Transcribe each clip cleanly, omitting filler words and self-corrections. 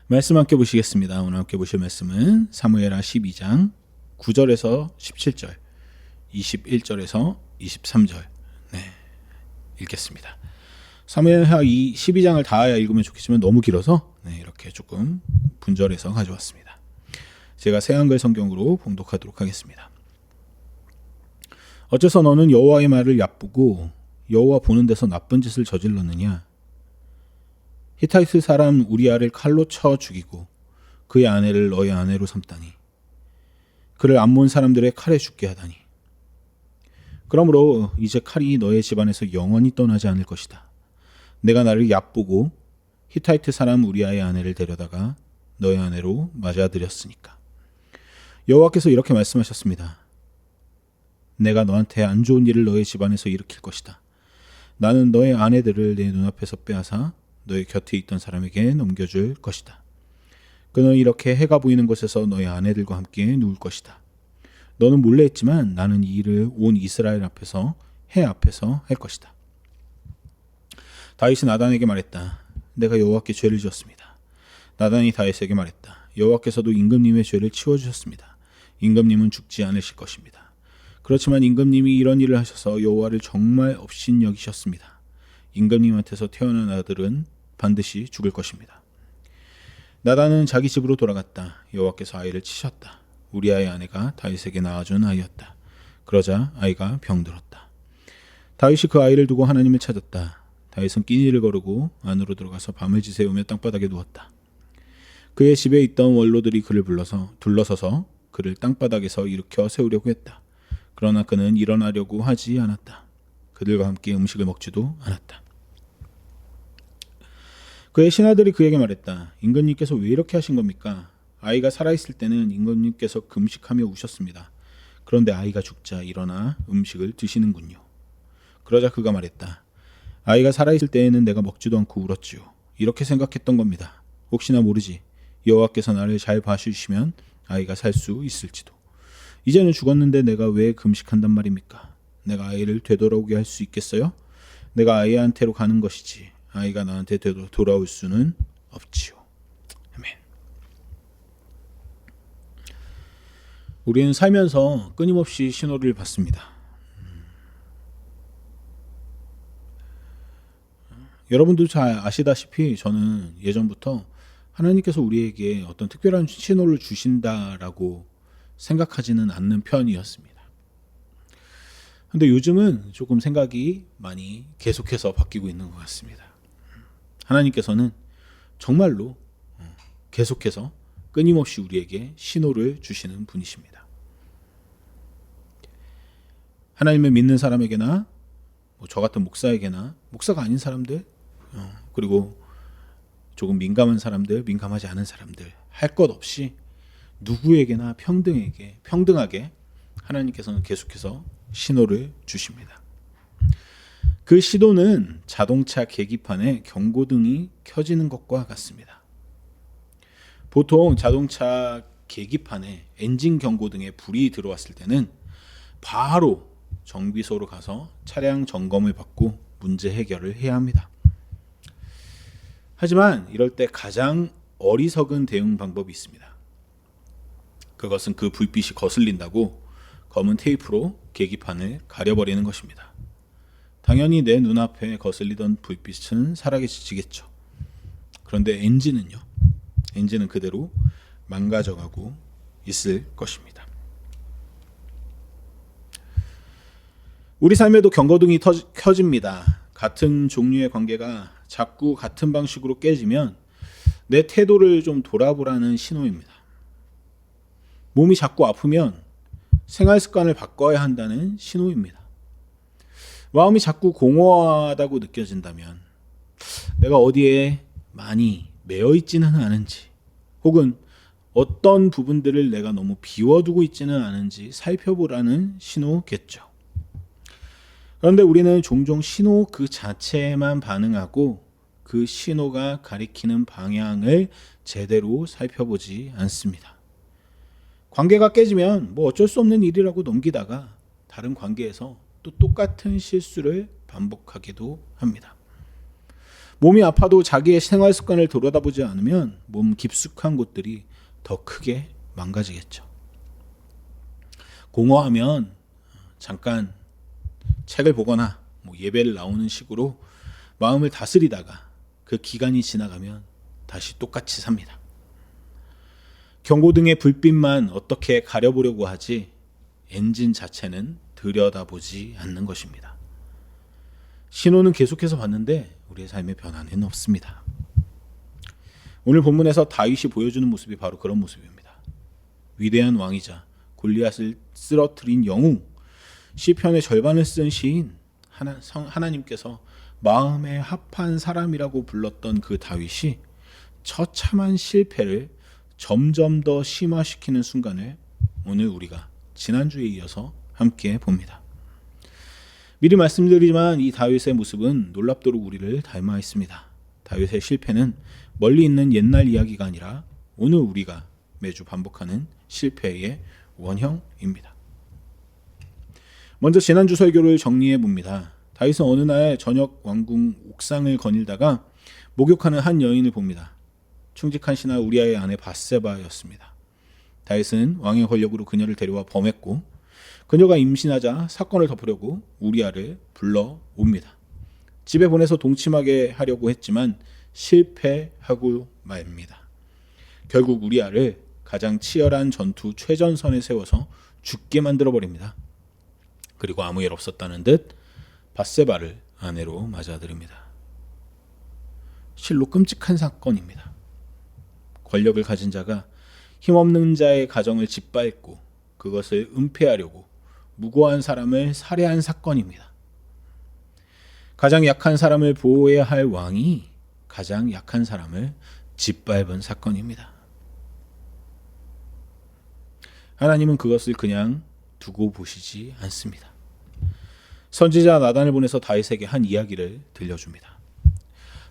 말씀 함께 보시겠습니다. 오늘 함께 보실 말씀은 사무엘하 12장 9절에서 17절, 21절에서 23절 읽겠습니다. 사무엘하 12장을 다 읽으면 좋겠지만 너무 길어서 이렇게 조금 분절해서 가져왔습니다. 제가 새한글 성경으로 봉독하도록 하겠습니다. 어째서 너는 여호와의 말을 얕보고 여호와 보는 데서 나쁜 짓을 저질렀느냐? 히타이트 사람 우리아를 칼로 쳐 죽이고 그의 아내를 너의 아내로 삼다니, 그를 암몬 사람들의 칼에 죽게 하다니. 그러므로 이제 칼이 너의 집안에서 영원히 떠나지 않을 것이다. 내가 나를 얕보고 히타이트 사람 우리아의 아내를 데려다가 너의 아내로 맞아들였으니까. 여호와께서 이렇게 말씀하셨습니다. 내가 너한테 안 좋은 일을 너의 집안에서 일으킬 것이다. 나는 너의 아내들을 내 눈앞에서 빼앗아 너의 곁에 있던 사람에게 넘겨줄 것이다. 그는 이렇게 해가 보이는 곳에서 너의 아내들과 함께 누울 것이다. 너는 몰래 했지만 나는 이 일을 온 이스라엘 앞에서, 해 앞에서 할 것이다. 다윗이 나단에게 말했다. 내가 여호와께 죄를 지었습니다. 나단이 다윗에게 말했다. 여호와께서도 임금님의 죄를 치워주셨습니다. 임금님은 죽지 않으실 것입니다. 그렇지만 임금님이 이런 일을 하셔서 여호와를 정말 업신여기셨습니다. 임금님한테서 태어난 아들은 반드시 죽을 것입니다. 나단은 자기 집으로 돌아갔다. 여호와께서 아이를 치셨다. 우리아의 아내가 다윗에게 낳아준 아이였다. 그러자 아이가 병들었다. 다윗이 그 아이를 두고 하나님을 찾았다. 다윗은 끼니를 거르고 안으로 들어가서 밤을 지새우며 땅바닥에 누웠다. 그의 집에 있던 원로들이 그를 둘러서서 그를 땅바닥에서 일으켜 세우려고 했다. 그러나 그는 일어나려고 하지 않았다. 그들과 함께 음식을 먹지도 않았다. 그의 신하들이 그에게 말했다. 임금님께서 왜 이렇게 하신 겁니까? 아이가 살아있을 때는 임금님께서 금식하며 우셨습니다. 그런데 아이가 죽자 일어나 음식을 드시는군요. 그러자 그가 말했다. 아이가 살아있을 때에는 내가 먹지도 않고 울었지요. 이렇게 생각했던 겁니다. 혹시나 모르지. 여호와께서 나를 잘 봐주시면 아이가 살 수 있을지도. 이제는 죽었는데 내가 왜 금식한단 말입니까? 내가 아이를 되돌아오게 할 수 있겠어요? 내가 아이한테로 가는 것이지 아이가 나한테 돌아올 수는 없지요. 아멘. 우리는 살면서 끊임없이 신호를 받습니다. 여러분도 잘 아시다시피 저는 예전부터 하나님께서 우리에게 어떤 특별한 신호를 주신다라고 생각하지는 않는 편이었습니다. 근데 요즘은 조금 생각이 많이 계속해서 바뀌고 있는 것 같습니다. 하나님께서는 정말로 계속해서 끊임없이 우리에게 신호를 주시는 분이십니다. 하나님을 믿는 사람에게나 저 같은 목사에게나 목사가 아닌 사람들, 그리고 조금 민감한 사람들, 민감하지 않은 사람들 할 것 없이 누구에게나 평등하게 하나님께서는 계속해서 신호를 주십니다. 그 신호는 자동차 계기판에 경고등이 켜지는 것과 같습니다. 보통 자동차 계기판에 엔진 경고등에 불이 들어왔을 때는 바로 정비소로 가서 차량 점검을 받고 문제 해결을 해야 합니다. 하지만 이럴 때 가장 어리석은 대응 방법이 있습니다. 그것은 그 불빛이 거슬린다고 검은 테이프로 계기판을 가려버리는 것입니다. 당연히 내 눈앞에 거슬리던 불빛은 사라지겠죠. 그런데 엔진은 그대로 망가져가고 있을 것입니다. 우리 삶에도 경고등이 켜집니다. 같은 종류의 관계가 자꾸 같은 방식으로 깨지면 내 태도를 좀 돌아보라는 신호입니다. 몸이 자꾸 아프면 생활 습관을 바꿔야 한다는 신호입니다. 마음이 자꾸 공허하다고 느껴진다면 내가 어디에 많이 매여 있지는 않은지, 혹은 어떤 부분들을 내가 너무 비워두고 있지는 않은지 살펴보라는 신호겠죠. 그런데 우리는 종종 신호 그 자체에만 반응하고 그 신호가 가리키는 방향을 제대로 살펴보지 않습니다. 관계가 깨지면 어쩔 수 없는 일이라고 넘기다가 다른 관계에서 또 똑같은 실수를 반복하기도 합니다. 몸이 아파도 자기의 생활 습관을 돌아다보지 않으면 몸 깊숙한 곳들이 더 크게 망가지겠죠. 공허하면 잠깐 책을 보거나 예배를 나오는 식으로 마음을 다스리다가 그 기간이 지나가면 다시 똑같이 삽니다. 경고등의 불빛만 어떻게 가려보려고 하지 엔진 자체는 들여다보지 않는 것입니다. 신호는 계속해서 봤는데 우리의 삶의 변화는 없습니다. 오늘 본문에서 다윗이 보여주는 모습이 바로 그런 모습입니다. 위대한 왕이자 골리앗을 쓰러뜨린 영웅, 시편의 절반을 쓴 시인, 하나님께서 마음에 합한 사람이라고 불렀던 그 다윗이 처참한 실패를 점점 더 심화시키는 순간을 오늘 우리가 지난주에 이어서 함께 봅니다. 미리 말씀드리지만 이 다윗의 모습은 놀랍도록 우리를 닮아 있습니다. 다윗의 실패는 멀리 있는 옛날 이야기가 아니라 오늘 우리가 매주 반복하는 실패의 원형입니다. 먼저 지난주 설교를 정리해 봅니다. 다윗은 어느 날 저녁 왕궁 옥상을 거닐다가 목욕하는 한 여인을 봅니다. 충직한 신하 우리아의 아내 밧세바였습니다. 다윗은 왕의 권력으로 그녀를 데려와 범했고 그녀가 임신하자 사건을 덮으려고 우리아를 불러옵니다. 집에 보내서 동침하게 하려고 했지만 실패하고 말입니다. 결국 우리아를 가장 치열한 전투 최전선에 세워서 죽게 만들어버립니다. 그리고 아무 일 없었다는 듯 밧세바를 아내로 맞아들입니다. 실로 끔찍한 사건입니다. 권력을 가진 자가 힘없는 자의 가정을 짓밟고 그것을 은폐하려고 무고한 사람을 살해한 사건입니다. 가장 약한 사람을 보호해야 할 왕이 가장 약한 사람을 짓밟은 사건입니다. 하나님은 그것을 그냥 두고 보시지 않습니다. 선지자 나단을 보내서 다윗에게 한 이야기를 들려줍니다.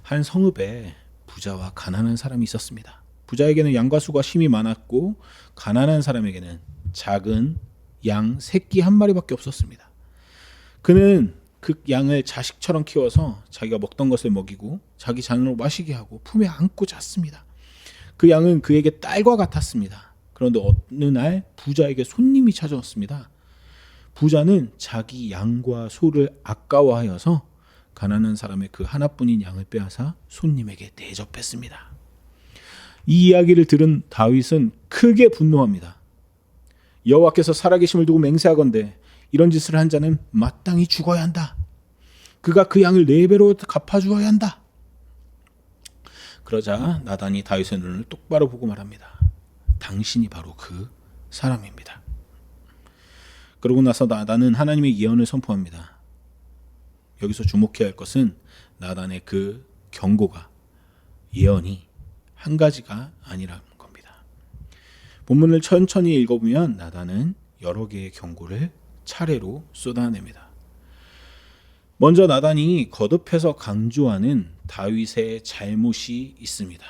한 성읍에 부자와 가난한 사람이 있었습니다. 부자에게는 양과 수가 심이 많았고 가난한 사람에게는 작은 양 새끼 한 마리밖에 없었습니다. 그는 그 양을 자식처럼 키워서 자기가 먹던 것을 먹이고 자기 잔으로 마시게 하고 품에 안고 잤습니다. 그 양은 그에게 딸과 같았습니다. 그런데 어느 날 부자에게 손님이 찾아왔습니다. 부자는 자기 양과 소를 아까워하여서 가난한 사람의 그 하나뿐인 양을 빼앗아 손님에게 대접했습니다. 이 이야기를 들은 다윗은 크게 분노합니다. 여호와께서 살아계심을 두고 맹세하건대 이런 짓을 한 자는 마땅히 죽어야 한다. 그가 그 양을 4배로 갚아주어야 한다. 그러자 나단이 다윗의 눈을 똑바로 보고 말합니다. 당신이 바로 그 사람입니다. 그러고 나서 나단은 하나님의 예언을 선포합니다. 여기서 주목해야 할 것은 나단의 그 경고가, 예언이 한 가지가 아니라는 겁니다. 본문을 천천히 읽어보면 나단은 여러 개의 경고를 차례로 쏟아냅니다. 먼저 나단이 거듭해서 강조하는 다윗의 잘못이 있습니다.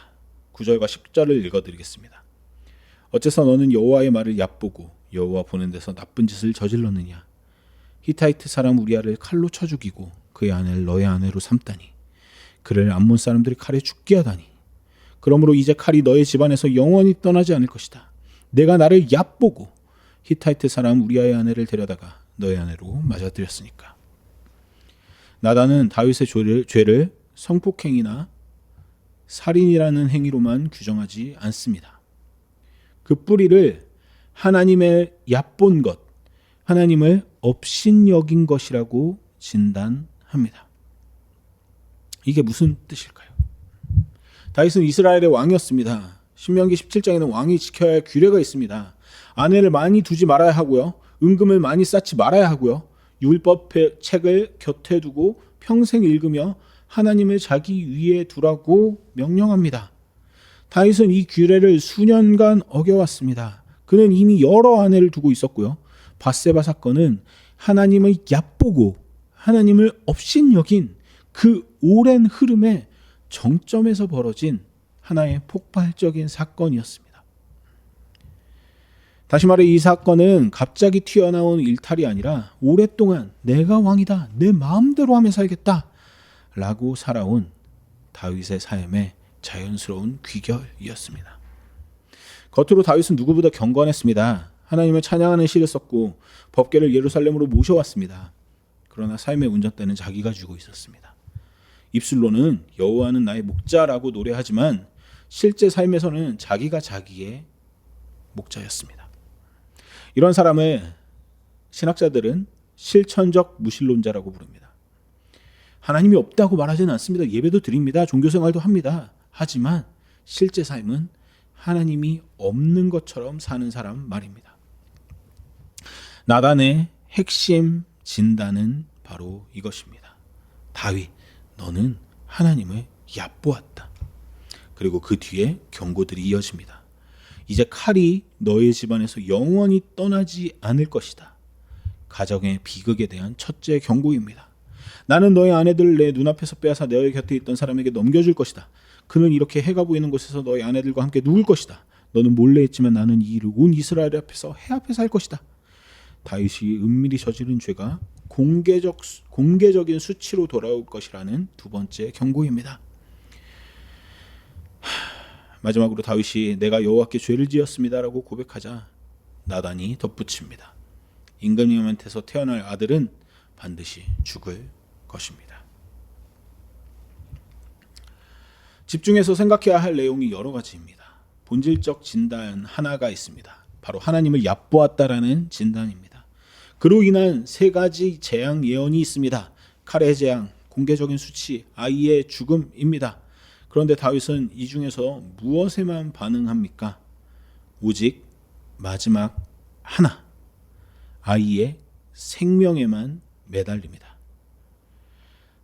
9절과 10절을 읽어드리겠습니다. 어째서 너는 여호와의 말을 얕보고 여호와 보는 데서 나쁜 짓을 저질렀느냐. 히타이트 사람 우리아를 칼로 쳐 죽이고 그의 아내를 너의 아내로 삼다니. 그를 암몬 사람들이 칼에 죽게 하다니. 그러므로 이제 칼이 너의 집안에서 영원히 떠나지 않을 것이다. 내가 나를 얕보고 히타이트 사람 우리아의 아내를 데려다가 너의 아내로 맞아들였으니까. 나단은 다윗의 죄를 성폭행이나 살인이라는 행위로만 규정하지 않습니다. 그 뿌리를 하나님의 얕본 것, 하나님을 업신여긴 것이라고 진단합니다. 이게 무슨 뜻일까요? 다윗은 이스라엘의 왕이었습니다. 신명기 17장에는 왕이 지켜야 할 규례가 있습니다. 아내를 많이 두지 말아야 하고요. 은금을 많이 쌓지 말아야 하고요. 율법의 책을 곁에 두고 평생 읽으며 하나님을 자기 위에 두라고 명령합니다. 다윗은 이 규례를 수년간 어겨왔습니다. 그는 이미 여러 아내를 두고 있었고요. 밧세바 사건은 하나님을 얕보고 하나님을 업신여긴 그 오랜 흐름의 정점에서 벌어진 하나의 폭발적인 사건이었습니다. 다시 말해 이 사건은 갑자기 튀어나온 일탈이 아니라 오랫동안 내가 왕이다, 내 마음대로 하며 살겠다 라고 살아온 다윗의 삶의 자연스러운 귀결이었습니다. 겉으로 다윗은 누구보다 경건했습니다. 하나님을 찬양하는 시를 썼고 법궤를 예루살렘으로 모셔왔습니다. 그러나 삶의 운전대는 자기가 쥐고 있었습니다. 입술로는 여호와는 나의 목자라고 노래하지만 실제 삶에서는 자기가 자기의 목자였습니다. 이런 사람을 신학자들은 실천적 무신론자라고 부릅니다. 하나님이 없다고 말하지는 않습니다. 예배도 드립니다. 종교생활도 합니다. 하지만 실제 삶은 하나님이 없는 것처럼 사는 사람 말입니다. 나단의 핵심 진단은 바로 이것입니다. 다윗, 너는 하나님을 얕보았다. 그리고 그 뒤에 경고들이 이어집니다. 이제 칼이 너의 집안에서 영원히 떠나지 않을 것이다. 가정의 비극에 대한 첫째 경고입니다. 나는 너의 아내들을 내 눈앞에서 빼앗아 너의 곁에 있던 사람에게 넘겨줄 것이다. 그는 이렇게 해가 보이는 곳에서 너의 아내들과 함께 누울 것이다. 너는 몰래 했지만 나는 이 일을 온 이스라엘 앞에서 해 앞에서 할 것이다. 다윗이 은밀히 저지른 죄가 공개적인 수치로 돌아올 것이라는 두 번째 경고입니다. 마지막으로 다윗이 내가 여호와께 죄를 지었습니다라고 고백하자 나단이 덧붙입니다. 임금님한테서 태어날 아들은 반드시 죽을 것입니다. 집중해서 생각해야 할 내용이 여러 가지입니다. 본질적 진단 하나가 있습니다. 바로 하나님을 얕보았다라는 진단입니다. 그로 인한 세 가지 재앙 예언이 있습니다. 칼의 재앙, 공개적인 수치, 아이의 죽음입니다. 그런데 다윗은 이 중에서 무엇에만 반응합니까? 오직 마지막 하나, 아이의 생명에만 매달립니다.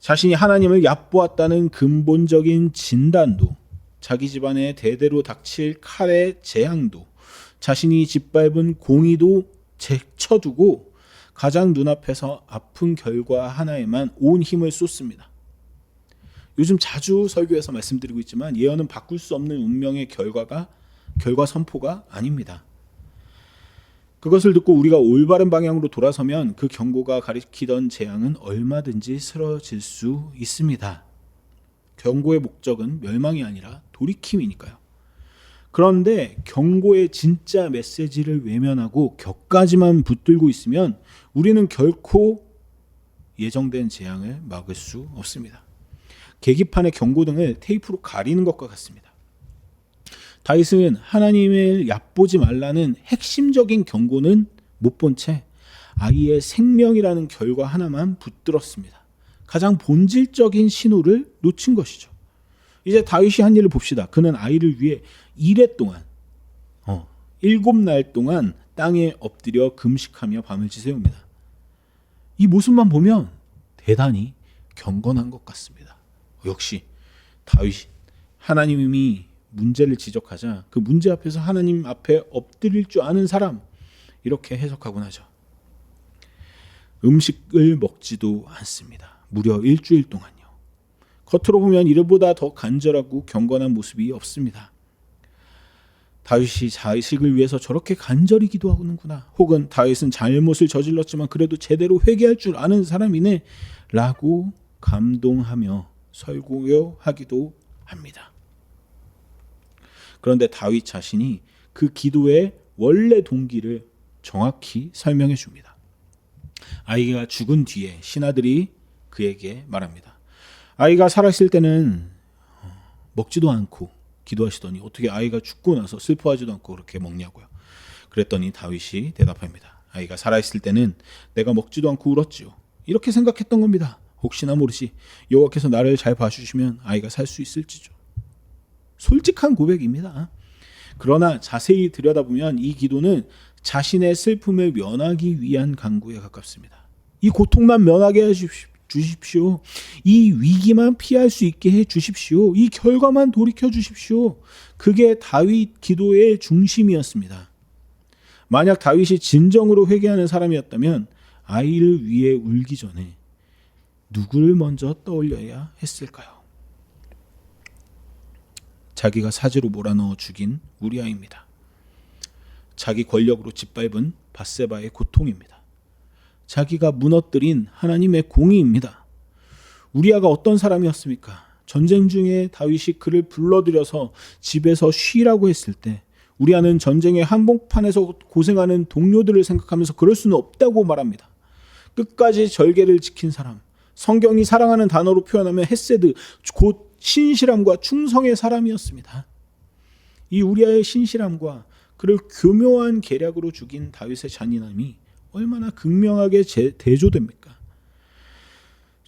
자신이 하나님을 얕보았다는 근본적인 진단도, 자기 집안에 대대로 닥칠 칼의 재앙도, 자신이 짓밟은 공의도 제쳐두고 가장 눈앞에서 아픈 결과 하나에만 온 힘을 쏟습니다. 요즘 자주 설교에서 말씀드리고 있지만 예언은 바꿀 수 없는 운명의 결과 선포가 아닙니다. 그것을 듣고 우리가 올바른 방향으로 돌아서면 그 경고가 가리키던 재앙은 얼마든지 쓰러질 수 있습니다. 경고의 목적은 멸망이 아니라 돌이킴이니까요. 그런데 경고의 진짜 메시지를 외면하고 격가지만 붙들고 있으면 우리는 결코 예정된 재앙을 막을 수 없습니다. 계기판의 경고등을 테이프로 가리는 것과 같습니다. 다윗은 하나님을 얕보지 말라는 핵심적인 경고는 못 본 채 아이의 생명이라는 결과 하나만 붙들었습니다. 가장 본질적인 신호를 놓친 것이죠. 이제 다윗이 한 일을 봅시다. 그는 아이를 위해 7일 동안 7날 동안 땅에 엎드려 금식하며 밤을 지새웁니다. 이 모습만 보면 대단히 경건한 것 같습니다. 역시 다윗이 하나님이 문제를 지적하자 그 문제 앞에서 하나님 앞에 엎드릴 줄 아는 사람, 이렇게 해석하곤 하죠. 음식을 먹지도 않습니다. 무려 일주일 동안요. 겉으로 보면 이보다 더 간절하고 경건한 모습이 없습니다. 다윗이 자식을 위해서 저렇게 간절히 기도하는구나. 혹은 다윗은 잘못을 저질렀지만 그래도 제대로 회개할 줄 아는 사람이네 라고 감동하며 설교하기도 합니다. 그런데 다윗 자신이 그 기도의 원래 동기를 정확히 설명해 줍니다. 아이가 죽은 뒤에 신하들이 그에게 말합니다. 아이가 살아있을 때는 먹지도 않고 기도하시더니 어떻게 아이가 죽고 나서 슬퍼하지도 않고 그렇게 먹냐고요. 그랬더니 다윗이 대답합니다. 아이가 살아있을 때는 내가 먹지도 않고 울었지요. 이렇게 생각했던 겁니다. 혹시나 모르시 여호와께서 나를 잘 봐주시면 아이가 살 수 있을지죠. 솔직한 고백입니다. 그러나 자세히 들여다보면 이 기도는 자신의 슬픔을 면하기 위한 간구에 가깝습니다. 이 고통만 면하게 해주십시오. 이 위기만 피할 수 있게 해주십시오. 이 결과만 돌이켜 주십시오. 그게 다윗 기도의 중심이었습니다. 만약 다윗이 진정으로 회개하는 사람이었다면 아이를 위해 울기 전에 누구를 먼저 떠올려야 했을까요? 자기가 사지로 몰아넣어 죽인 우리아입니다. 자기 권력으로 짓밟은 밧세바의 고통입니다. 자기가 무너뜨린 하나님의 공의입니다. 우리아가 어떤 사람이었습니까? 전쟁 중에 다윗이 그를 불러들여서 집에서 쉬라고 했을 때 우리아는 전쟁의 한복판에서 고생하는 동료들을 생각하면서 그럴 수는 없다고 말합니다. 끝까지 절개를 지킨 사람, 성경이 사랑하는 단어로 표현하면 헤세드, 곧 신실함과 충성의 사람이었습니다. 이 우리아의 신실함과 그를 교묘한 계략으로 죽인 다윗의 잔인함이 얼마나 극명하게 대조됩니까?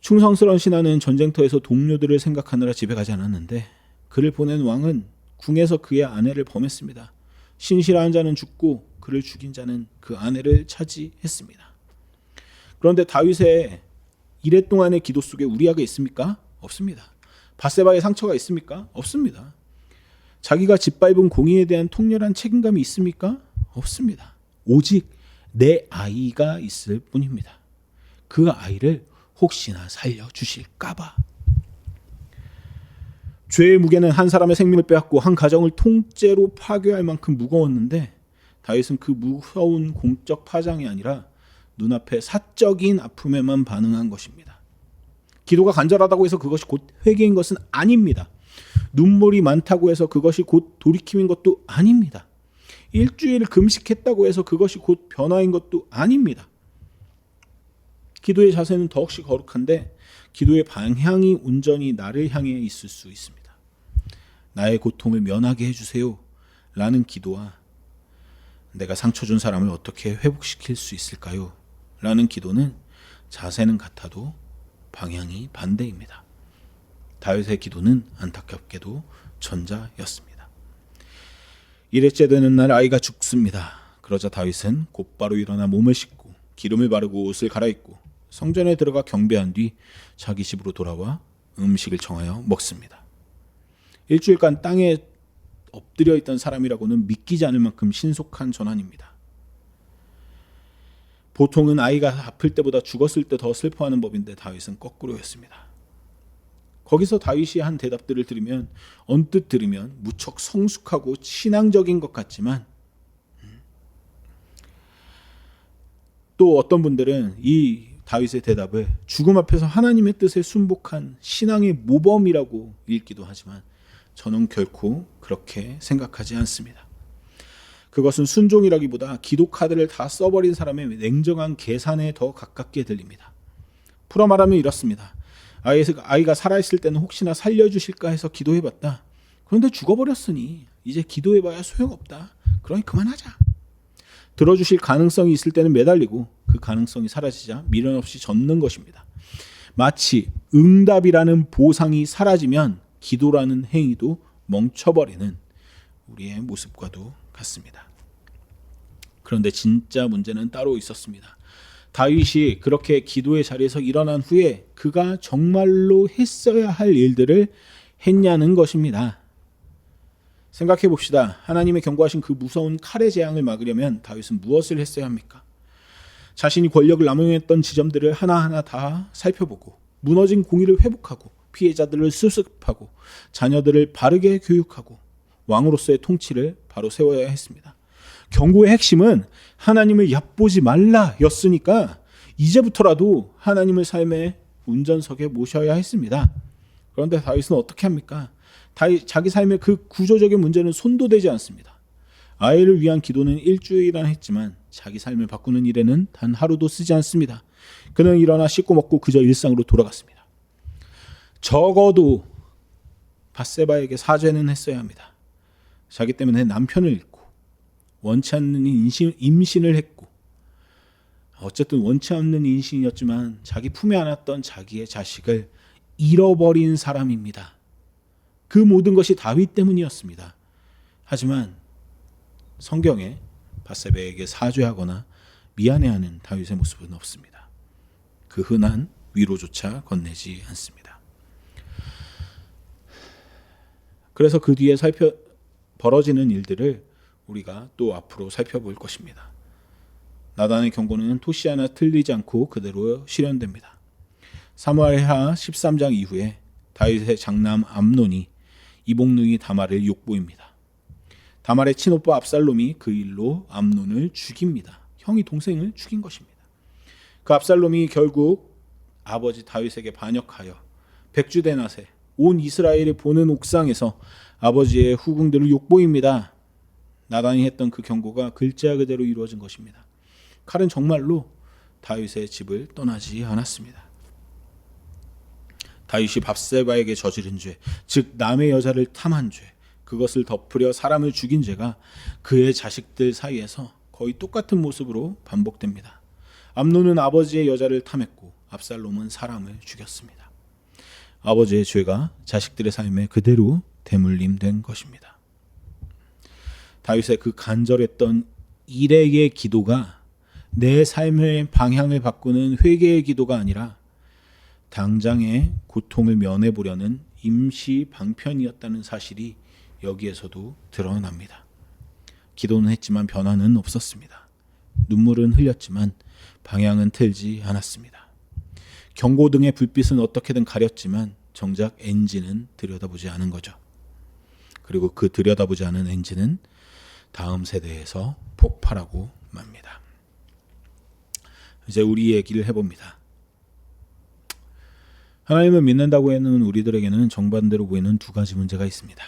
충성스러운 신하는 전쟁터에서 동료들을 생각하느라 집에 가지 않았는데 그를 보낸 왕은 궁에서 그의 아내를 범했습니다. 신실한 자는 죽고 그를 죽인 자는 그 아내를 차지했습니다. 그런데 다윗의 이래 동안의 기도 속에 우리아가 있습니까? 없습니다. 밧세바의 상처가 있습니까? 없습니다. 자기가 짓밟은 공의에 대한 통렬한 책임감이 있습니까? 없습니다. 오직 내 아이가 있을 뿐입니다. 그 아이를 혹시나 살려주실까봐. 죄의 무게는 한 사람의 생명을 빼앗고 한 가정을 통째로 파괴할 만큼 무거웠는데 다윗은 그 무서운 공적 파장이 아니라 눈앞의 사적인 아픔에만 반응한 것입니다. 기도가 간절하다고 해서 그것이 곧 회개인 것은 아닙니다. 눈물이 많다고 해서 그것이 곧 돌이킴인 것도 아닙니다. 일주일 금식했다고 해서 그것이 곧 변화인 것도 아닙니다. 기도의 자세는 더욱이 거룩한데 기도의 방향이 온전히 나를 향해 있을 수 있습니다. 나의 고통을 면하게 해주세요 라는 기도와 내가 상처 준 사람을 어떻게 회복시킬 수 있을까요? 라는 기도는 자세는 같아도 방향이 반대입니다. 다윗의 기도는 안타깝게도 전자였습니다. 일회째 되는 날 아이가 죽습니다. 그러자 다윗은 곧바로 일어나 몸을 씻고 기름을 바르고 옷을 갈아입고 성전에 들어가 경배한 뒤 자기 집으로 돌아와 음식을 청하여 먹습니다. 일주일간 땅에 엎드려 있던 사람이라고는 믿기지 않을 만큼 신속한 전환입니다. 보통은 아이가 아플 때보다 죽었을 때 더 슬퍼하는 법인데 다윗은 거꾸로였습니다. 거기서 다윗이 한 대답들을 들으면 언뜻 들으면 무척 성숙하고 신앙적인 것 같지만 또 어떤 분들은 이 다윗의 대답을 죽음 앞에서 하나님의 뜻에 순복한 신앙의 모범이라고 읽기도 하지만 저는 결코 그렇게 생각하지 않습니다. 그것은 순종이라기보다 기도 카드를 다 써버린 사람의 냉정한 계산에 더 가깝게 들립니다. 풀어 말하면 이렇습니다. 아이가 살아있을 때는 혹시나 살려주실까 해서 기도해봤다. 그런데 죽어버렸으니 이제 기도해봐야 소용없다. 그러니 그만하자. 들어주실 가능성이 있을 때는 매달리고 그 가능성이 사라지자 미련 없이 젓는 것입니다. 마치 응답이라는 보상이 사라지면 기도라는 행위도 멈춰버리는 우리의 모습과도 같습니다. 그런데 진짜 문제는 따로 있었습니다. 다윗이 그렇게 기도의 자리에서 일어난 후에 그가 정말로 했어야 할 일들을 했냐는 것입니다. 생각해 봅시다. 하나님의 경고하신 그 무서운 칼의 재앙을 막으려면 다윗은 무엇을 했어야 합니까? 자신이 권력을 남용했던 지점들을 하나하나 다 살펴보고 무너진 공의를 회복하고 피해자들을 수습하고 자녀들을 바르게 교육하고 왕으로서의 통치를 바로 세워야 했습니다. 경고의 핵심은 하나님을 얕보지 말라였으니까 이제부터라도 하나님을 삶의 운전석에 모셔야 했습니다. 그런데 다윗은 어떻게 합니까? 자기 삶의 그 구조적인 문제는 손도 대지 않습니다. 아이를 위한 기도는 일주일이나 했지만 자기 삶을 바꾸는 일에는 단 하루도 쓰지 않습니다. 그는 일어나 씻고 먹고 그저 일상으로 돌아갔습니다. 적어도 밧세바에게 사죄는 했어야 합니다. 자기 때문에 남편을 잃고 원치 않는 임신을 했고 어쨌든 원치 않는 임신이었지만 자기 품에 안았던 자기의 자식을 잃어버린 사람입니다. 그 모든 것이 다윗 때문이었습니다. 하지만 성경에 밧세바에게 사죄하거나 미안해하는 다윗의 모습은 없습니다. 그 흔한 위로조차 건네지 않습니다. 그래서 그 뒤에 벌어지는 일들을 우리가 또 앞으로 살펴볼 것입니다. 나단의 경고는 토시 하나 틀리지 않고 그대로 실현됩니다. 사무엘하 13장 이후에 다윗의 장남 암논이 이복누이 다말을 욕보입니다. 다말의 친오빠 압살롬이 그 일로 암논을 죽입니다. 형이 동생을 죽인 것입니다. 그 압살롬이 결국 아버지 다윗에게 반역하여 백주대낮에 온 이스라엘이 보는 옥상에서 아버지의 후궁들을 욕보입니다. 나단이 했던 그 경고가 글자 그대로 이루어진 것입니다. 칼은 정말로 다윗의 집을 떠나지 않았습니다. 다윗이 밧세바에게 저지른 죄, 즉 남의 여자를 탐한 죄, 그것을 덮으려 사람을 죽인 죄가 그의 자식들 사이에서 거의 똑같은 모습으로 반복됩니다. 암논은 아버지의 여자를 탐했고 압살롬은 사람을 죽였습니다. 아버지의 죄가 자식들의 삶에 그대로 대물림된 것입니다. 다윗의 그 간절했던 일의 기도가 내 삶의 방향을 바꾸는 회개의 기도가 아니라 당장의 고통을 면해보려는 임시 방편이었다는 사실이 여기에서도 드러납니다. 기도는 했지만 변화는 없었습니다. 눈물은 흘렸지만 방향은 틀지 않았습니다. 경고등의 불빛은 어떻게든 가렸지만 정작 엔진은 들여다보지 않은 거죠. 그리고 그 들여다보지 않은 엔진은 다음 세대에서 폭발하고 맙니다. 이제 우리 얘기를 해봅니다. 하나님을 믿는다고 하는 우리들에게는 정반대로 보이는 두 가지 문제가 있습니다.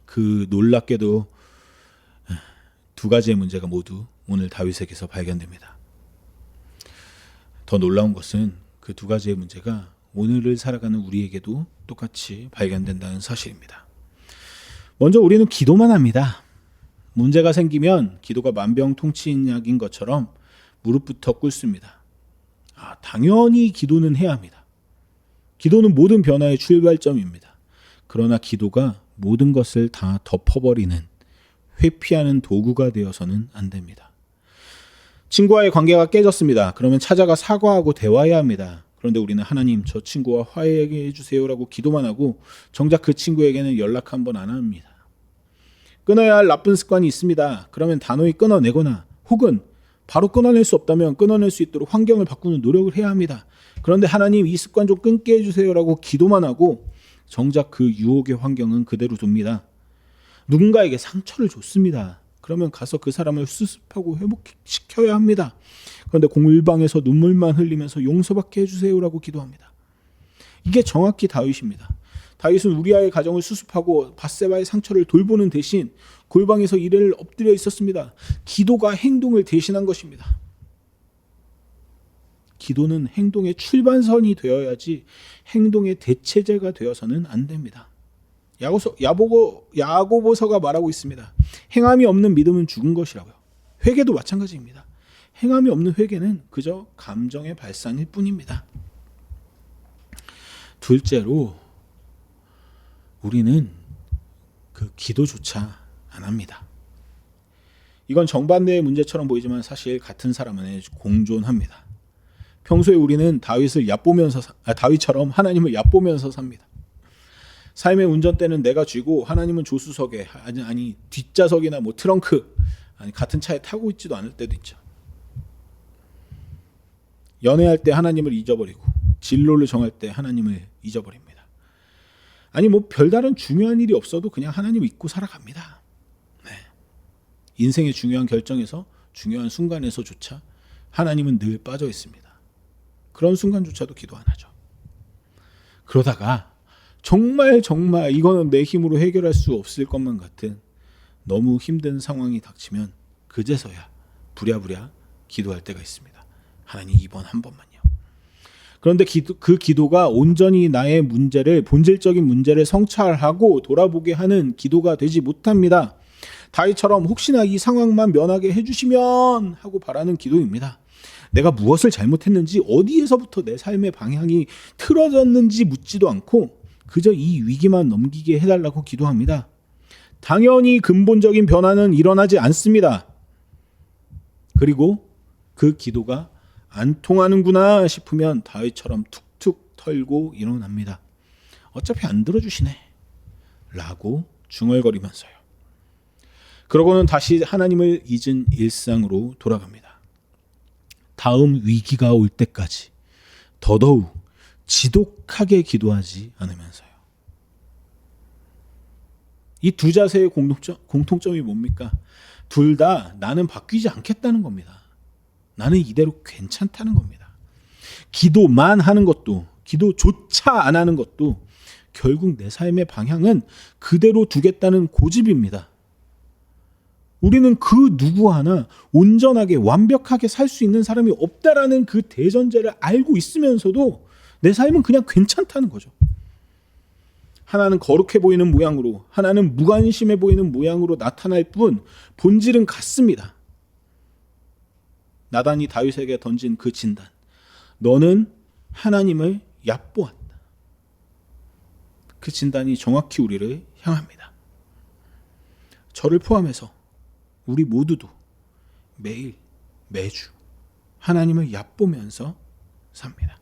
그 놀랍게도 두 가지의 문제가 모두 오늘 다윗에게서 발견됩니다. 더 놀라운 것은 그 두 가지의 문제가 오늘을 살아가는 우리에게도 똑같이 발견된다는 사실입니다. 먼저 우리는 기도만 합니다. 문제가 생기면 기도가 만병통치약인 것처럼 무릎부터 꿇습니다. 당연히 기도는 해야 합니다. 기도는 모든 변화의 출발점입니다. 그러나 기도가 모든 것을 다 덮어버리는, 회피하는 도구가 되어서는 안 됩니다. 친구와의 관계가 깨졌습니다. 그러면 찾아가 사과하고 대화해야 합니다. 그런데 우리는 하나님, 저 친구와 화해해 주세요라고 기도만 하고 정작 그 친구에게는 연락 한 번 안 합니다. 끊어야 할 나쁜 습관이 있습니다. 그러면 단호히 끊어내거나 혹은 바로 끊어낼 수 없다면 끊어낼 수 있도록 환경을 바꾸는 노력을 해야 합니다. 그런데 하나님, 이 습관 좀 끊게 해주세요라고 기도만 하고 정작 그 유혹의 환경은 그대로 둡니다. 누군가에게 상처를 줬습니다. 그러면 가서 그 사람을 수습하고 회복시켜야 합니다. 그런데 공일방에서 눈물만 흘리면서 용서받게 해주세요라고 기도합니다. 이게 정확히 다윗입니다. 다윗은 우리아의 가정을 수습하고 밧세바의 상처를 돌보는 대신 골방에서 이를 엎드려 있었습니다. 기도가 행동을 대신한 것입니다. 기도는 행동의 출발선이 되어야지 행동의 대체제가 되어서는 안 됩니다. 야고보서가 말하고 있습니다. 행함이 없는 믿음은 죽은 것이라고요. 회개도 마찬가지입니다. 행함이 없는 회개는 그저 감정의 발산일 뿐입니다. 둘째로 우리는 그 기도조차 안 합니다. 이건 정반대의 문제처럼 보이지만 사실 같은 사람 안에 공존합니다. 평소에 우리는 다윗처럼 하나님을 얕보면서 삽니다. 삶의 운전대는 내가 쥐고 하나님은 조수석에, 아니 뒷좌석이나 트렁크, 같은 차에 타고 있지도 않을 때도 있죠. 연애할 때 하나님을 잊어버리고 진로를 정할 때 하나님을 잊어버립니다. 아니 별다른 중요한 일이 없어도 그냥 하나님 잊고 살아갑니다. 네. 인생의 중요한 결정에서, 중요한 순간에서조차 하나님은 늘 빠져 있습니다. 그런 순간조차도 기도 안 하죠. 그러다가 정말 이거는 내 힘으로 해결할 수 없을 것만 같은 너무 힘든 상황이 닥치면 그제서야 부랴부랴 기도할 때가 있습니다. 하나님, 이번 한 번만요. 그런데 그 기도가 온전히 나의 본질적인 문제를 성찰하고 돌아보게 하는 기도가 되지 못합니다. 다윗처럼 혹시나 이 상황만 면하게 해주시면 하고 바라는 기도입니다. 내가 무엇을 잘못했는지, 어디에서부터 내 삶의 방향이 틀어졌는지 묻지도 않고 그저 이 위기만 넘기게 해달라고 기도합니다. 당연히 근본적인 변화는 일어나지 않습니다. 그리고 그 기도가 안 통하는구나 싶으면 다윗처럼 툭툭 털고 일어납니다. 어차피 안 들어주시네 라고 중얼거리면서요. 그러고는 다시 하나님을 잊은 일상으로 돌아갑니다. 다음 위기가 올 때까지 더더욱 지독하게 기도하지 않으면서요. 이 두 자세의 공통점이 뭡니까? 둘 다 나는 바뀌지 않겠다는 겁니다. 나는 이대로 괜찮다는 겁니다. 기도만 하는 것도 기도조차 안 하는 것도 결국 내 삶의 방향은 그대로 두겠다는 고집입니다. 우리는 그 누구 하나 온전하게 완벽하게 살 수 있는 사람이 없다라는 그 대전제를 알고 있으면서도 내 삶은 그냥 괜찮다는 거죠. 하나는 거룩해 보이는 모양으로, 하나는 무관심해 보이는 모양으로 나타날 뿐 본질은 같습니다. 나단이 다윗에게 던진 그 진단, 너는 하나님을 얕보았다. 그 진단이 정확히 우리를 향합니다. 저를 포함해서 우리 모두도 매일 매주 하나님을 얕보면서 삽니다.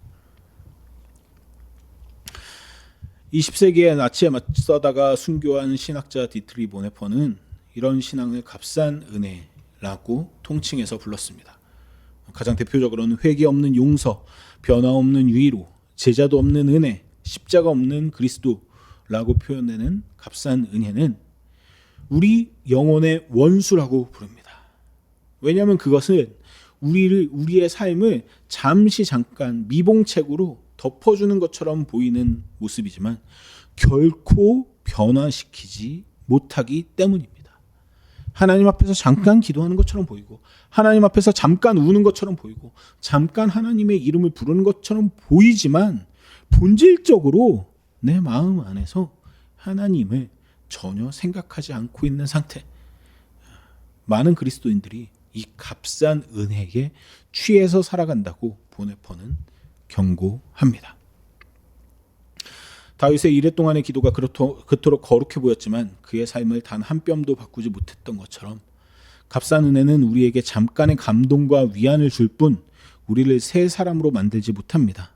20세기에 나치에 맞서다가 순교한 신학자 디트리 보네퍼는 이런 신앙을 값싼 은혜라고 통칭해서 불렀습니다. 가장 대표적으로는 회개 없는 용서, 변화 없는 위로, 제자도 없는 은혜, 십자가 없는 그리스도라고 표현되는 값싼 은혜는 우리 영혼의 원수라고 부릅니다. 왜냐하면 그것은 우리의 삶을 잠깐 미봉책으로 덮어주는 것처럼 보이는 모습이지만 결코 변화시키지 못하기 때문입니다. 하나님 앞에서 잠깐 기도하는 것처럼 보이고, 하나님 앞에서 잠깐 우는 것처럼 보이고, 잠깐 하나님의 이름을 부르는 것처럼 보이지만 본질적으로 내 마음 안에서 하나님을 전혀 생각하지 않고 있는 상태. 많은 그리스도인들이 이 값싼 은혜에 취해서 살아간다고 보네퍼는 경고합니다. 다윗의 이래 동안의 기도가 그토록 거룩해 보였지만 그의 삶을 단 한 뼘도 바꾸지 못했던 것처럼 값싼 은혜는 우리에게 잠깐의 감동과 위안을 줄 뿐 우리를 새 사람으로 만들지 못합니다.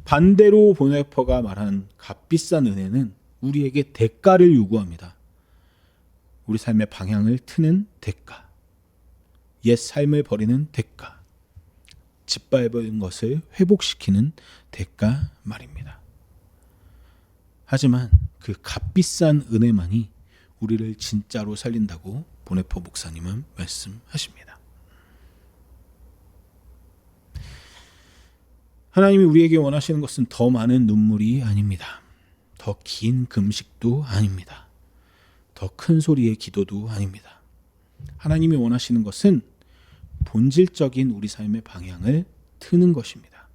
반대로 보네퍼가 말한 값비싼 은혜는 우리에게 대가를 요구합니다. 우리 삶의 방향을 트는 대가, 옛 삶을 버리는 대가, 짓밟은 것을 회복시키는 대가 말입니다. 하지만 그 값비싼 은혜만이 우리를 진짜로 살린다고 보네퍼 목사님은 말씀하십니다. 하나님이 우리에게 원하시는 것은 더 많은 눈물이 아닙니다. 더 긴 금식도 아닙니다. 더 큰 소리의 기도도 아닙니다. 하나님이 원하시는 것은 본질적인 우리 삶의 방향을 트는 것입니다.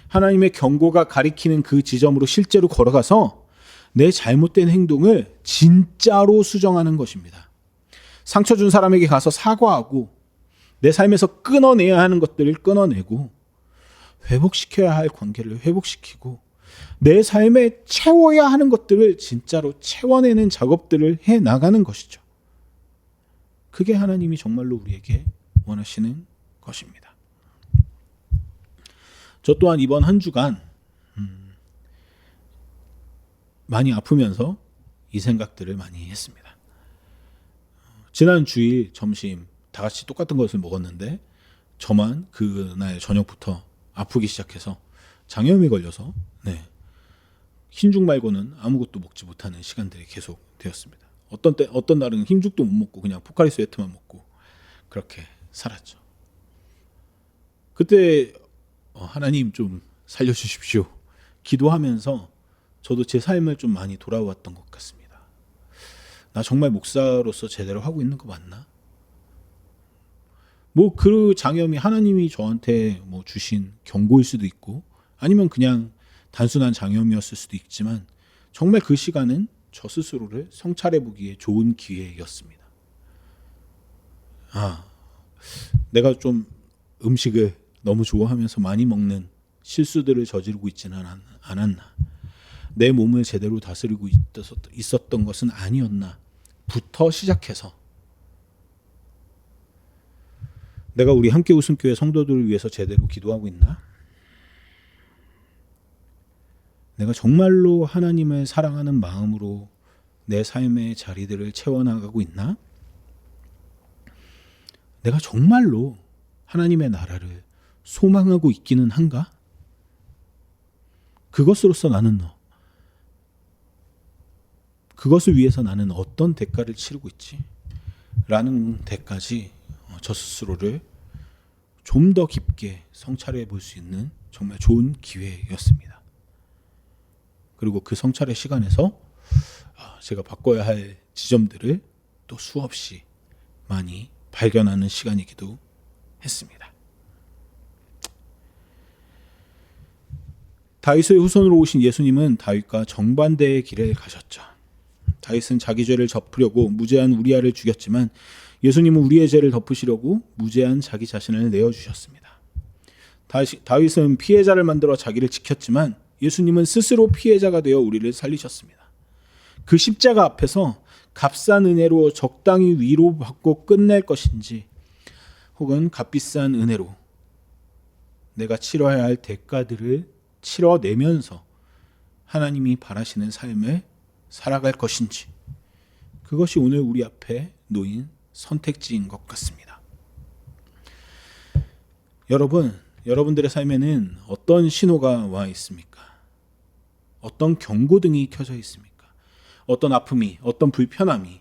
하나님의 경고가 가리키는 그 지점으로 실제로 걸어가서 내 잘못된 행동을 진짜로 수정하는 것입니다. 상처 준 사람에게 가서 사과하고 내 삶에서 끊어내야 하는 것들을 끊어내고 회복시켜야 할 관계를 회복시키고 내 삶에 채워야 하는 것들을 진짜로 채워내는 작업들을 해나가는 것이죠. 그게 하나님이 정말로 우리에게 원하시는 것입니다. 저 또한 이번 한 주간 많이 아프면서 이 생각들을 많이 했습니다. 지난 주일 점심 다 같이 똑같은 것을 먹었는데 저만 그날 저녁부터 아프기 시작해서 장염이 걸려서 흰죽 말고는 아무것도 먹지 못하는 시간들이 계속 되었습니다. 어떤 날은 흰죽도 못 먹고 그냥 포카리 스웨트만 먹고 그렇게 살았죠. 그때 하나님 좀 살려주십시오. 기도하면서 저도 제 삶을 좀 많이 돌아왔던 것 같습니다. 나 정말 목사로서 제대로 하고 있는 거 맞나? 뭐 그 장염이 하나님이 저한테 뭐 주신 경고일 수도 있고 아니면 그냥 단순한 장염이었을 수도 있지만 정말 그 시간은 저 스스로를 성찰해 보기에 좋은 기회였습니다. 내가 좀 음식을 너무 좋아하면서 많이 먹는 실수들을 저지르고 있지는 않았나. 내 몸을 제대로 다스리고 있었던 것은 아니었나. 부터 시작해서 내가 우리 함께 웃음교회 성도들을 위해서 제대로 기도하고 있나? 내가 정말로 하나님을 사랑하는 마음으로 내 삶의 자리들을 채워나가고 있나? 내가 정말로 하나님의 나라를 소망하고 있기는 한가? 그것으로서 그것을 위해서 나는 어떤 대가를 치르고 있지? 라는 데까지 저 스스로를 좀 더 깊게 성찰해 볼 수 있는 정말 좋은 기회였습니다. 그리고 그 성찰의 시간에서 제가 바꿔야 할 지점들을 또 수없이 많이 발견하는 시간이기도 했습니다. 다윗의 후손으로 오신 예수님은 다윗과 정반대의 길을 가셨죠. 다윗은 자기 죄를 덮으려고 무죄한 우리아를 죽였지만 예수님은 우리의 죄를 덮으시려고 무죄한 자기 자신을 내어주셨습니다. 다윗은 피해자를 만들어 자기를 지켰지만 예수님은 스스로 피해자가 되어 우리를 살리셨습니다. 그 십자가 앞에서 값싼 은혜로 적당히 위로받고 끝낼 것인지 혹은 값비싼 은혜로 내가 치러야 할 대가들을 치러내면서 하나님이 바라시는 삶을 살아갈 것인지 그것이 오늘 우리 앞에 놓인 선택지인 것 같습니다. 여러분들의 삶에는 어떤 신호가 와 있습니까? 어떤 경고등이 켜져 있습니까? 어떤 아픔이, 어떤 불편함이,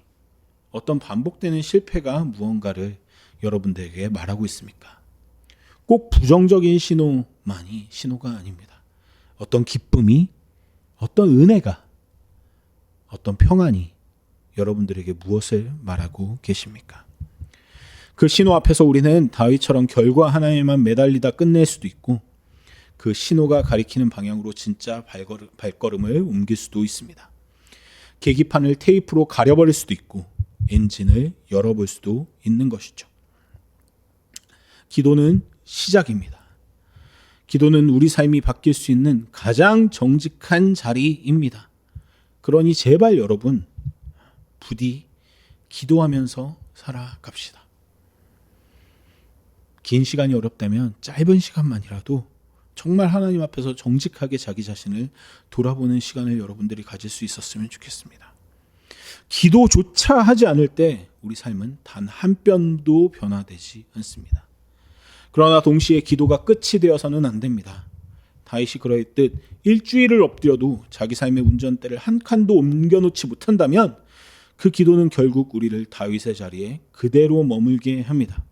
어떤 반복되는 실패가 무언가를 여러분들에게 말하고 있습니까? 꼭 부정적인 신호만이 신호가 아닙니다. 어떤 기쁨이, 어떤 은혜가, 어떤 평안이 여러분들에게 무엇을 말하고 계십니까? 그 신호 앞에서 우리는 다윗처럼 결과 하나에만 매달리다 끝낼 수도 있고 그 신호가 가리키는 방향으로 진짜 발걸음을 옮길 수도 있습니다. 계기판을 테이프로 가려버릴 수도 있고 엔진을 열어볼 수도 있는 것이죠. 기도는 시작입니다. 기도는 우리 삶이 바뀔 수 있는 가장 정직한 자리입니다. 그러니 제발 여러분 부디 기도하면서 살아갑시다. 긴 시간이 어렵다면 짧은 시간만이라도 정말 하나님 앞에서 정직하게 자기 자신을 돌아보는 시간을 여러분들이 가질 수 있었으면 좋겠습니다. 기도조차 하지 않을 때 우리 삶은 단 한 뼘도 변화되지 않습니다. 그러나 동시에 기도가 끝이 되어서는 안 됩니다. 다윗이 그러했듯 일주일을 엎드려도 자기 삶의 운전대를 한 칸도 옮겨놓지 못한다면 그 기도는 결국 우리를 다윗의 자리에 그대로 머물게 합니다.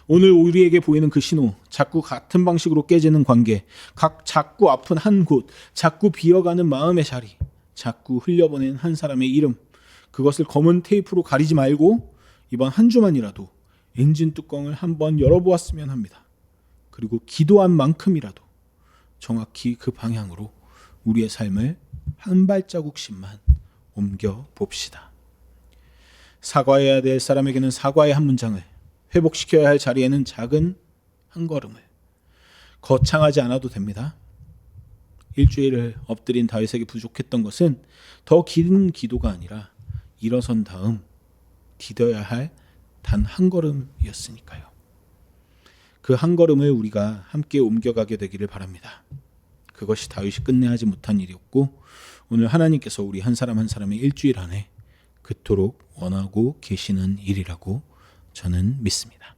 오늘 우리에게 보이는 그 신호, 자꾸 같은 방식으로 깨지는 관계, 자꾸 아픈 한 곳, 자꾸 비어가는 마음의 자리, 자꾸 흘려보낸 한 사람의 이름, 그것을 검은 테이프로 가리지 말고 이번 한 주만이라도 엔진 뚜껑을 한번 열어보았으면 합니다. 그리고 기도한 만큼이라도 정확히 그 방향으로 우리의 삶을 한 발자국씩만 옮겨 봅시다. 사과해야 될 사람에게는 사과의 한 문장을, 회복시켜야 할 자리에는 작은 한 걸음을, 거창하지 않아도 됩니다. 일주일을 엎드린 다윗에게 부족했던 것은 더 긴 기도가 아니라 일어선 다음 디뎌야 할 단 한 걸음이었으니까요. 그 한 걸음을 우리가 함께 옮겨가게 되기를 바랍니다. 그것이 다윗이 끝내 하지 못한 일이었고 오늘 하나님께서 우리 한 사람 한 사람의 일주일 안에 그토록 원하고 계시는 일이라고 저는 믿습니다.